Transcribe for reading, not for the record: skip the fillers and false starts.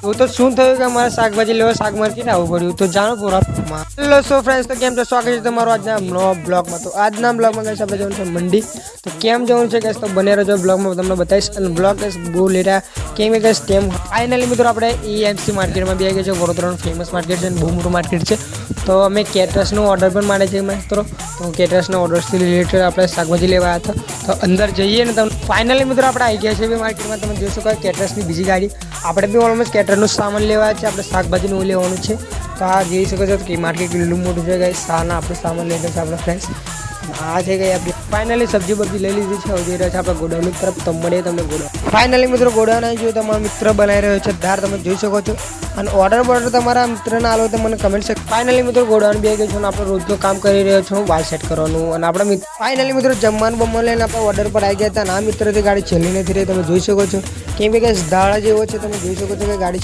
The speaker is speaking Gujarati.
તો શું થયું કે અમારે શાકભાજી લેવા શાક માર્કેટ આવવું પડ્યું તો જાણો પૂરા હેલો સો ફ્રેન્ડ્સ તો કેમ છો સ્વાગત છે તમારું આજના નવા બ્લોગમાં તો આજના બ્લોગમાં ગઈશ આપણે જવાનું છે મંડી તો કેમ જવાનું છે ગઈશ તો બને રહેજો બ્લોગમાં તમને બતાવીશ અને બ્લોગ ગઈશ બહુ લેટા કેમ કે ગઈશ તેમ ફાઇનલી મિત્રો આપણે EMC માર્કેટમાં બી આવી ગયા છે વડોદરાનું ફેમસ માર્કેટ છે અને બહુ મોટું માર્કેટ છે તો અમે કેટરસનો ઓર્ડર પણ મારે છે મિત્રો તો કેટરસના ઓર્ડર્સથી રિલેટેડ આપણે શાકભાજી લેવા આવ્યા હતા તો અંદર જઈએ ને તમે ફાઇનલી મિત્રો આપણે આવી ગયા છે માર્કેટમાં તમે જોઈ શકો કેટરસની બીજી ગાડી આપણે બી ઓલમોસ્ટ કેટરનું સામાન લેવા છે આપણે શાકભાજીનું લેવાનું છે તો આ જોઈ શકો છો કે માર્કેટ કેટલું મોટું છે ગાઈસ સાના આપણે સામાન લઈ છે આપણા ફ્રેન્ડ્સ આ છે ગઈ આપણી ફાઇનલી સબ્જી બબ્જી લઈ લીધી છે હવે જઈ રહ્યા છે આપણે ગોડાઉન તરફ તો મળીએ તમને ગોડાઉન ફાઇનલી મિત્રો ગોડાઉન આવી જોઈએ તમારો મિત્ર બનાવી રહ્યો છે દાર તમે જોઈ શકો છો અને ઓર્ડર તમારા મિત્રને આલો તો મને કમેન્ટ છે ફાઇનલી મિત્રો ગોડાઉન બી આવી ગયું છે અને આપણે રોજનું કામ કરી રહ્યો છું વાલ સેટ કરવાનું અને આપણા ફાઇનલી મિત્રો જમવાનું બમવાનું લઈને આપણે ઓર્ડર પર આવી ગયા હતા અને આ મિત્રથી ગાડી છેલ્લી નથી રહી તમે જોઈ શકો છો કેમ કે દાળા જેવો છે તમે જોઈ શકો છો કે ગાડી